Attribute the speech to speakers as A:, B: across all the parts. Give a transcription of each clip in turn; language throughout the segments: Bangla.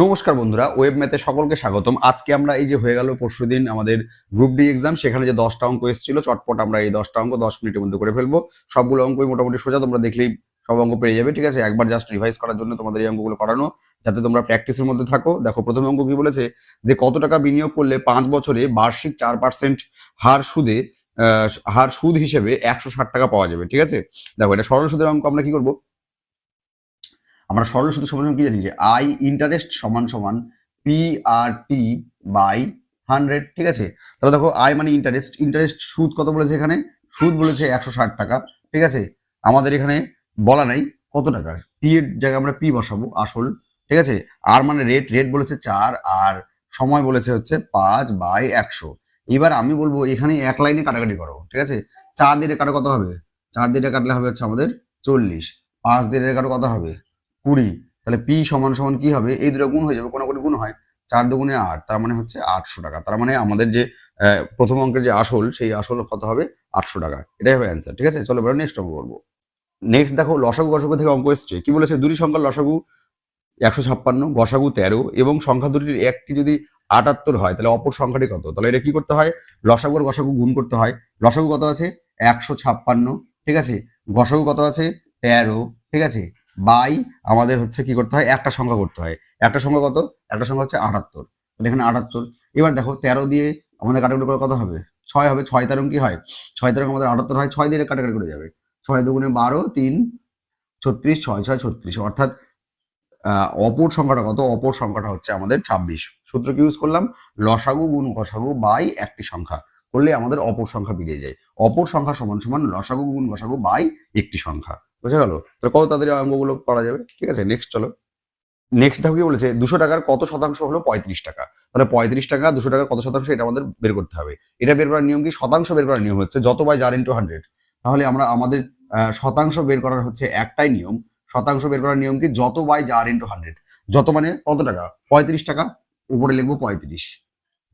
A: নমস্কার বন্ধুরা, ওয়েব ম্যাথে সকলকে স্বাগতম। আজকে আমরা এই যে হয়ে গেল পরশুদিন আমাদের গ্রুপ ডি এক্সাম, সেখানে যে 10টা অঙ্ক এসেছিল চটপট আমরা এই 10টা অঙ্ক 10 মিনিটের মধ্যে করে ফেলবো। সবগুলো অঙ্কই মোটামুটি সোজা, তোমরা দেখলেই সব অঙ্ক পেয়ে যাবে। ঠিক আছে, একবার জাস্ট রিভাইজ করার জন্য তোমাদের এই অঙ্কগুলো করানো, যাতে তোমরা প্র্যাকটিসের মধ্যে থাকো। দেখো প্রথম অঙ্ক কি বলেছে, যে কত টাকা বিনিয়োগ করলে 5 বছরে বার্ষিক 4% হার সুদে হার সুদ হিসেবে 160 টাকা পাওয়া যাবে। ঠিক আছে, দেখো এটা সরল সুদের অঙ্ক। আমরা কি করবো, আমরা সরল সুদের সমান কি জানি, যে আই ইন্টারেস্ট সমান সমান PRT বাই 100। ঠিক আছে, তাহলে দেখো আই মানে ইন্টারেস্ট, ইন্টারেস্ট সুদ কত বলেছে, এখানে সুদ বলেছে 160 টাকা। ঠিক আছে, আমাদের এখানে বলা নাই কত টাকা, পি এর জায়গায় আমরা পি বসাবো আসল। ঠিক আছে, আর মানে রেট, রেট বলেছে 4, আর সময় বলেছে হচ্ছে 5/100। এবার আমি বলবো এখানে এক লাইনে কাটাকাটি করো। ঠিক আছে, 4 দিয়ে কাটো কত হবে, 4 দিয়ে কাটলে হবে হচ্ছে আমাদের 40, 5 দিয়ে কাটো কত হবে 20। তাহলে পি সমান সমান কি হবে, এই দুটো গুণ হয়ে যাবে, কোনাকুনি গুণ হয়, 4 দুগুণে 8, তার মানে হচ্ছে 800 টাকা। তার মানে আমাদের যে প্রথম অঙ্কের যে আসল, সেই আসল কত হবে 800 টাকা। এটাই হবে অ্যান্সার। ঠিক আছে, চলো এবার নেক্সট অঙ্ক করবো। নেক্সট দেখো লসাগু গসাগু থেকে অঙ্ক এসছে। কি বলেছে, দুটি সংখ্যার লসাগু 156, গসাগু 13 এবং সংখ্যা দুটির একটি যদি 78 হয়, তাহলে অপর সংখ্যাটি কত? তাহলে এটা কি করতে হয়, লসাগু আর গসাগু গুণ করতে হয়। লসাগু কত আছে 156, ঠিক আছে, গসাগু কত আছে 13, ঠিক আছে, বাই আমাদের হচ্ছে কি করতে হয়, একটা সংখ্যা করতে হয়। একটা সংখ্যা কত, একটা সংখ্যা হচ্ছে 78, তাহলে এখানে 78। এবার দেখো 13 দিয়ে আমাদের কাটাকুটি করে কত হবে, 6 হবে। 6 তেরো কি হয়, 6 তেরো আমাদের 78 হয়, 6 দিয়ে কাটাকাটি করে যাবে, 6 দুগুণে 12, 3 36, 6 6 36, অর্থাৎ অপর সংখ্যাটা কত, অপর সংখ্যাটা হচ্ছে আমাদের 26। সূত্র কি ইউজ করলাম, লসাগু গুণ গসাগু বাই একটি সংখ্যা করলে আমাদের অপর সংখ্যা বেরিয়ে যায়। অপর সংখ্যা সমান সমান লসাগু গুণ গসাগু বাই একটি সংখ্যা। বুঝা গেল? তাহলে কত তাড়াতাড়ি অঙ্কগুলো করা যাবে। ঠিক আছে, নেক্সট চলো। নেক্সট দেখো কি বলেছে, 200 টাকার কত শতাংশ হলো 35 টাকা। তাহলে 35 টাকা 200 টাকার কত শতাংশ, এটা আমাদের বের করতে হবে। এটা বের করার নিয়ম কি, শতাংশ বের করার নিয়ম হচ্ছে যত বাই যার ইন্টু 100। তাহলে আমরা আমাদের শতাংশ বের করার হচ্ছে একটাই নিয়ম, শতাংশ বের করার নিয়ম কি, যত বাই যার ইন্টু 100। যত মানে কত টাকা, 35 টাকা, উপরে লিখবো 35।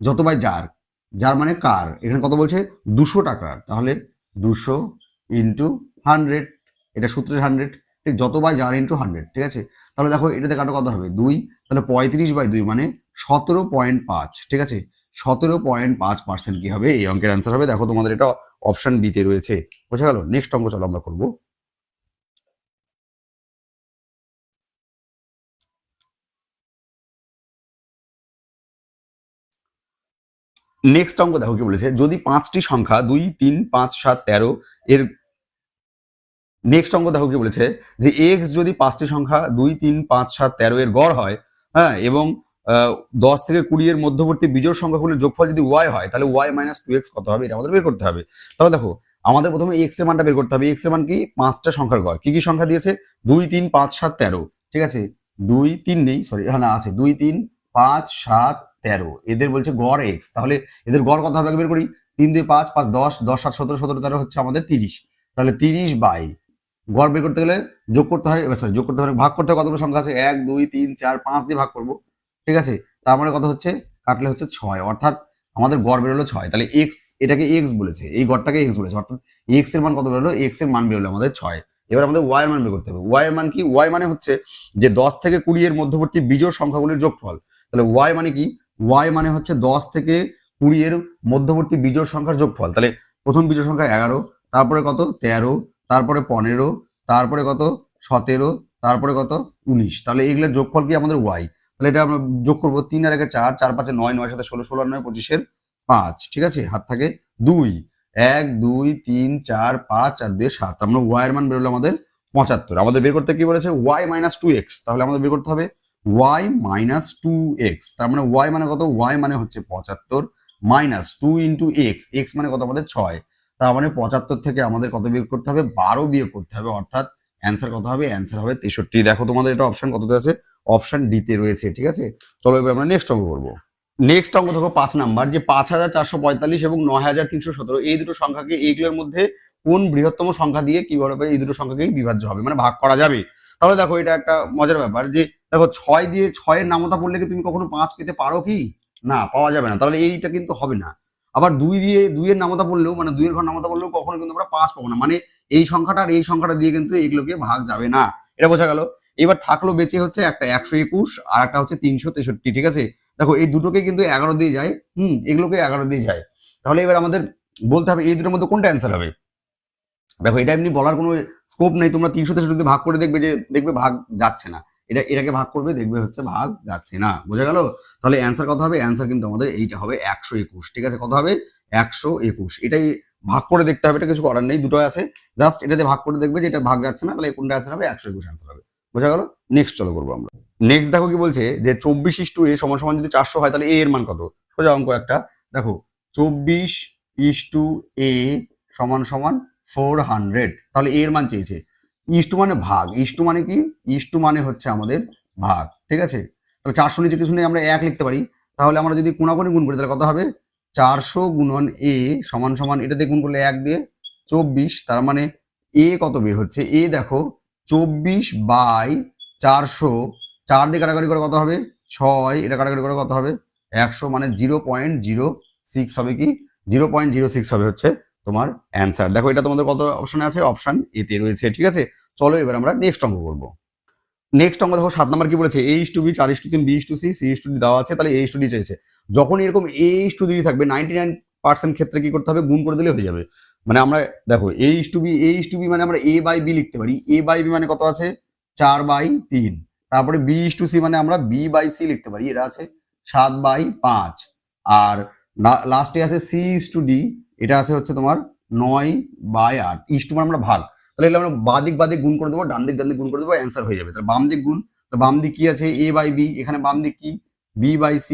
A: যত বাই যার, যার মানে কার, এখানে কত বলছে 200 টাকার, তাহলে 200 ইন্টু 100, এটা সূত্রের 100। ঠিক, যত বাই যার ইন্টু 100। ঠিক আছে, তাহলে দেখো এটাতে কাটো কত হবে 2, তাহলে 35/2 মানে 17.5। ঠিক আছে, 17.5% কি হবে, এই অঙ্কের অ্যান্সার হবে। দেখো তোমাদের এটা অপশন বিতে রয়েছে। বোঝা গেল? নেক্সট অঙ্ক চলো আমরা করবো। নেক্সট অঙ্ক দেখো কি বলেছে, যদি 5টি সংখ্যা 2 3 5 7 13 এর নেক্সট অঙ্ক দেখো কি বলেছে, যে এক্স যদি 5টি সংখ্যা 2 3 5 7 13 এর গড় হয়, হ্যাঁ, এবং 10 থেকে 20 এর মধ্যবর্তী বিজোড় সংখ্যাগুলোর যোগফল যদি ওয়াই হয়, তাহলে ওয়াই মাইনাস 2x কত হবে, এটা আমাদের বের করতে হবে। তাহলে দেখো আমাদের প্রথমে এক্স এর মানটা বের করতে হবে। এক্স এর মান কি, 5টা সংখ্যার গড়। কি কি সংখ্যা দিয়েছে, 2 3 5 7 13। ঠিক আছে, 2 3 নেই, সরি, হ্যাঁ না আছে, 2 3 5 7 13, এদের বলছে গড় এক্স। তাহলে এদের গড় কত হবে আগে বের করি, 3 2 5 5 10 10 7 17 17 13 হচ্ছে আমাদের 30। তাহলে 30 বাই, গড় বের করতে গেলে যোগ করতে হয়, সরি যোগ করতে হবে, ভাগ করতে হয়, কতগুলো সংখ্যা আছে 1 2 3 4 5 দিয়ে ভাগ করবো। ঠিক আছে, তার মানে কত হচ্ছে, কাটলে হচ্ছে 6, অর্থাৎ আমাদের গড় বেরোলো 6। তাহলে এক্স, এটাকে এক্স বলেছে, এই গড়টাকে এক্স বলেছে, অর্থাৎ এক্স এর মান কত বেরোলো, এক্স এর মান বেরোলো আমাদের 6। এবার আমাদের ওয়াই এর মান বের করতে হবে। ওয়াই এর মান কি, ওয়াই মানে হচ্ছে যে 10 থেকে 20 এর মধ্যবর্তী বিজোড় সংখ্যাগুলির যোগফল। তাহলে ওয়াই মানে কি, ওয়াই মানে হচ্ছে 10 থেকে 20 এর মধ্যবর্তী বিজোড় সংখ্যার যোগফল। তাহলে প্রথম বিজোড় সংখ্যা 11, তারপরে কত 13, তারপরে 15, তারপরে কত 17, তারপরে কত 19। তাহলে এগুলোর যোগফল কি আমাদের ওয়াই। তাহলে এটা আমরা যোগ করবো, 3 আর 1 4, 4 5 9, 9 7 16, 16 আর 9 25 5। ঠিক আছে, হাত থাকে 2, 1 2 3 4 5 আর 2 7। আমরা ওয়াই এর মান বেরোলো আমাদের 75। আমাদের বের করতে কি বলেছে, ওয়াই মাইনাস 2x। তাহলে আমাদের বের করতে হবে ওয়াই মাইনাস 2x। তার মানে ওয়াই মানে কত, ওয়াই মানে হচ্ছে 75 মাইনাস 2 ইন্টু এক্স, এক্স মানে কত আমাদের 6। তার মানে 75 থেকে আমাদের কত বিয়োগ করতে হবে, 12 বিয়োগ করতে হবে, অর্থাৎ অ্যান্সার কত হবে, অ্যান্সার হবে 63। দেখো তোমাদের এটা অপশন কততে আছে, অপশন ডিতে রয়েছে। ঠিক আছে, চলো এবার আমরা নেক্সট অঙ্ক করবো। নেক্সট অঙ্ক দেখো 5 নাম্বার, যে 5445 এবং 9317 এই দুটো সংখ্যাকে এইগুলোর মধ্যে কোন বৃহত্তম সংখ্যা দিয়ে কি করবে, এই দুটো সংখ্যাকেই বিভাজ্য হবে, মানে ভাগ করা যাবে। তাহলে দেখো এটা একটা মজার ব্যাপার, যে দেখো 6 দিয়ে 6 এর নামতা পড়লে কি তুমি কখনো 5 পেতে পারো কি, না, পাওয়া যাবে না। তাহলে এইটা কিন্তু হবে না। আবার 2 দিয়ে 2 এর নামতা পড়লেও, মানে 2 এর ঘর নামতা পড়লেও কখনো কিন্তু আমরা 5 পাবো না। মানে এই সংখ্যাটা আর এই সংখ্যাটা দিয়ে কিন্তু এইগুলোকে ভাগ যাবে না। এটা বোঝা গেল। এবার থাকলো বেঁচে হচ্ছে একটা 121 আর একটা হচ্ছে 363, ঠিক আছে। দেখো এই দুটোকে কিন্তু 11 দিয়ে যায়, এগুলোকে 11 দিয়ে যায়। তাহলে এবার আমাদের বলতে হবে এই দুটোর মধ্যে কোনটা অ্যান্সার হবে। দেখো এটা এমনি বলার কোনো স্কোপ নেই, তোমরা 363 ভাগ করে দেখবে, যে দেখবে ভাগ যাচ্ছে না, এটাকে ভাগ করবে, দেখবে হচ্ছে ভাগ যাচ্ছে না, বোঝা গেল। তাহলে অ্যান্সার কত হবে, অ্যান্সার কিন্তু আমাদের এইটা হবে 121, ঠিক আছে। কত হবে, 121। এটাই ভাগ করে দেখতে হবে, এটা কিছু করার নেই, দুটো আছে, জাস্ট এটাতে ভাগ করে দেখবে যে এটা ভাগ যাচ্ছে না, তাহলে কোনটা অ্যান্সার হবে, 121 অ্যান্সার হবে, বোঝা গেল। নেক্সট চলো করবো আমরা। নেক্সট দেখো কি বলছে, যে 24:a সমান সমান যদি 400 হয় তাহলে a এর মান কত। সোজা অঙ্ক একটা, দেখো 24:a সমান সমান 400, তাহলে এর মান চেয়েছে। ইস্টু মানে ভাগ, ইস্টু মানে কি, ইস্টু মানে হচ্ছে আমাদের ভাগ, ঠিক আছে। তাহলে 400 নিচে কিছু নেই, আমরা 1 লিখতে পারি। তাহলে আমরা যদি কোনাকুনি গুণ করি তাহলে কত হবে, 400 গুণন এ সমান সমান এটাতে গুণ করলে 1 দিয়ে 24, তার মানে এ কত বের হচ্ছে, এ দেখো 24/400, 4 দিয়ে কাটাকাটি করে কত হবে 6, এটা কাটাকাটি করে কত হবে 100, মানে 0.06 হবে, কি 0.06 হবে হচ্ছে তোমার অ্যান্সার। দেখো এটা তোমাদের কত অপশনে আছে, অপশন এতে রয়েছে, ঠিক আছে। চলো এবার আমরা নেক্সট অঙ্ক করবো। নেক্সট অঙ্ক দেখো 7 নাম্বার কি বলেছে, a:b, 4:3, b:c, c:d দেওয়া আছে, তাহলে a:d চাইছে। যখন এরকম a:3 থাকবে 99% ক্ষেত্রে কি করতে হবে, গুণ করে দিলে হয়ে যাবে। মানে আমরা দেখো a:b মানে আমরা a/b লিখতে পারি, a/b মানে কত আছে 4/3, তারপরে b:c মানে আমরা b/c লিখতে পারি, এটা আছে 7/5, আর লাস্টে আছে c:d, এটা আছে হচ্ছে তোমার 9/8, ইস্টু মানে আমরা ভাগ, তাহলে এগুলো আমরা বাদিক গুণ করে দেবো, ডান দিক গুণ করে দেবো, অ্যান্সার হয়ে যাবে। তাহলে বাম দিক গুণ, বাম দিক কি আছে a/b, এখানে বাম দিক কি b/c,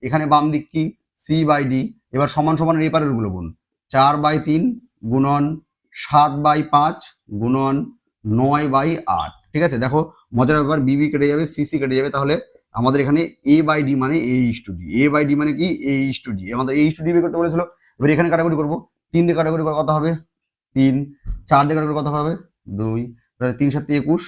A: এখানে বাম দিক কি c/d, এবার সমান সমান এই পারের গুলো গুণ, 4/3 গুণন 7/5 গুণন 9/8, ঠিক আছে। দেখো মজার ব্যাপার, বিবি কেটে যাবে, সিসি কেটে যাবে, তাহলে আমাদের এখানে a/d মানে a:d, a/d মানে কি a:d, আমাদের a:d বের করতে বলেছিল। এবার এখানে কাটাকুটি করবো, 3 দিয়ে কাটাকুটি করে কত হবে 3, 4 দিয়ে কাটাকুটি কত হবে 2, 3 7 21,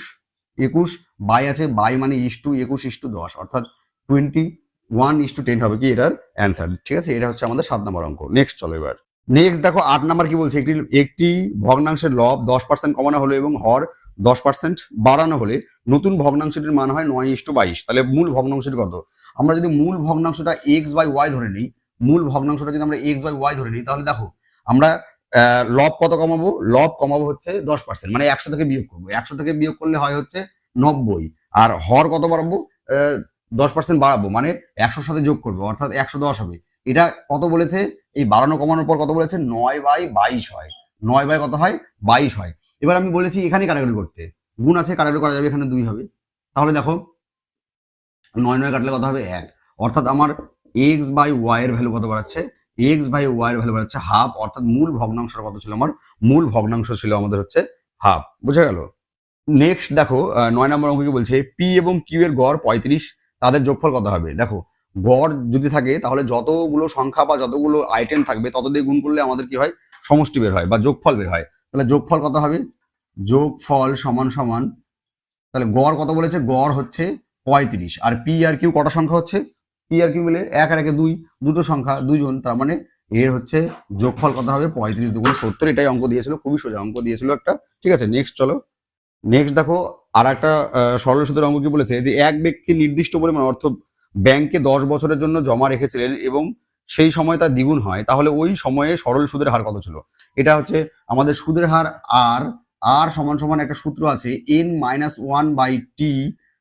A: 21 বাই আছে, বাই মানে 21:10, অর্থাৎ 21:10 হবে কি এটার অ্যান্সার, ঠিক আছে। এটা হচ্ছে আমাদের 7 নম্বর অঙ্ক। নেক্সট চলো এবার। নেক্সট দেখো 8 নাম্বার কি বলছে, একটি ভগ্নাংশের লব 10% কমানো হলো এবং হর 10% বাড়ানো হলে নতুন ভগ্নাংশটির মান হয় 9:22, তাহলে মূল ভগ্নাংশটি কত। আমরা যদি মূল ভগ্নাংশটা x/y ধরে নিই, মূল ভগ্নাংশটা যদি আমরা x/y ধরে নিই, তাহলে দেখো আমরা লব কত কমাবো, লব কমাবো হচ্ছে 10%, মানে 100 থেকে বিয়োগ করবো, 100 থেকে বিয়োগ করলে হয় হচ্ছে 90, আর হর কত বাড়াবো 10% বাড়াবো, মানে 100-র সাথে যোগ করবো, অর্থাৎ 110 হবে। এটা কত বলেছে, এই বাড়ানো কমানোর পর কত বলেছে 9/22 হয়, 9 বাই কত হয় 22 হয়। এবার আমি বলেছি এখানে কাটাকাটি করতে, গুণ আছে কাটাকাটি করা যাবে, এখানে 2 হবে। তাহলে দেখো 9 কাটলে কত হবে 1, অর্থাৎ আমার x/y এর ভ্যালু কত বাড়াচ্ছে, x/y এর ভ্যালু বাড়াচ্ছে হাফ, অর্থাৎ মূল ভগ্নাংশটা কত ছিল, আমার মূল ভগ্নাংশ ছিল আমাদের হচ্ছে হাফ, বুঝা গেল। নেক্সট দেখো 9 নম্বর অঙ্ক কি বলছে, পি এবং কিউ এর গড় 35, তাদের যোগফল কত হবে। দেখো গড় যদি থাকে তাহলে যতগুলো সংখ্যা বা যতগুলো আইটেম থাকবে তত দিয়ে গুণ করলে আমাদের কি হয়, সমষ্টি বের হয় বা যোগফল বের হয়। তাহলে যোগফল কত হবে, যোগফল সমান সমান, তাহলে গড় কত বলেছে, গড় হচ্ছে 35, আর পি আর কিউ কটা সংখ্যা হচ্ছে, পি আর কিউ মিলে 1 আর 1 2, দুটো সংখ্যা দুজন, তার মানে এর হচ্ছে যোগফল কত হবে 35 দুগুণ 70, এটাই অঙ্ক দিয়েছিল, খুবই সোজা অঙ্ক দিয়েছিল একটা, ঠিক আছে। নেক্সট চলো। নেক্সট দেখো আর একটা সরল সুদের অঙ্ক কি বলেছে, যে এক ব্যক্তি নির্দিষ্ট পরিমাণ অর্থ ব্যাংকে 10 বছরের জন্য জমা রেখেছিলেন এবং সেই সময় তার দ্বিগুণ হয়, তাহলে ওই সময়ে সরল সুদের হার কত ছিল। এটা হচ্ছে আমাদের সুদের হার আর, আর সমান সমান একটা সূত্র আছে n-1/t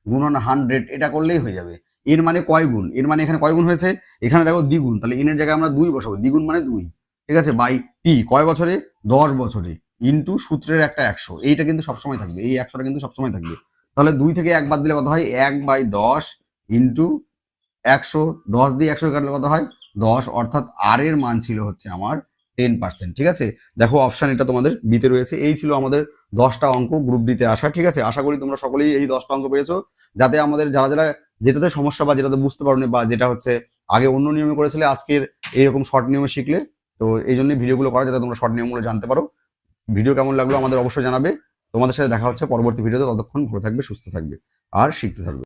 A: গুণন 100, এটা করলেই হয়ে যাবে। এর মানে কয় গুণ, এর মানে এখানে কয় গুণ হয়েছে, এখানে দেখো দ্বিগুণ, তাহলে এর জায়গায় আমরা 2 বসাবো, দ্বিগুণ মানে 2, ঠিক আছে, বাই টি কয় বছরে 10 বছরে, ইন্টু সূত্রের একটা 100, এইটা কিন্তু সবসময় থাকবে, এই 100টা কিন্তু সবসময় থাকবে। তাহলে 2 থেকে 1 বাদ দিলে কত হয় 1/10 ইন্টু 100, 10 দিয়ে 100 কাটলে কত হয় 10, অর্থাৎ আর এর মান ছিল হচ্ছে আমার 10%, ঠিক আছে। দেখো অপশন এটা তোমাদের বিতে রয়েছে। এই ছিল আমাদের 10টা অঙ্ক গ্রুপ ডিতে আসা, ঠিক আছে। আশা করি তোমরা সকলেই এই 10টা অঙ্ক পেয়েছো, যাতে আমাদের যারা যারা যেটাতে সমস্যা বা যেটাতে বুঝতে পারোনি বা যেটা হচ্ছে আগে অন্য নিয়মে করেছিলে আজকের এইরকম শর্ট নিয়মে শিখলে, তো এই জন্য ভিডিওগুলো করা যাতে তোমরা শর্ট নিয়মগুলো জানতে পারো। ভিডিও কেমন লাগলো আমাদের অবশ্যই জানাবে। তোমাদের সাথে দেখা হচ্ছে পরবর্তী ভিডিওতে, ততক্ষণ ভালো থাকবে, সুস্থ থাকবে আর শিখতে থাকবে।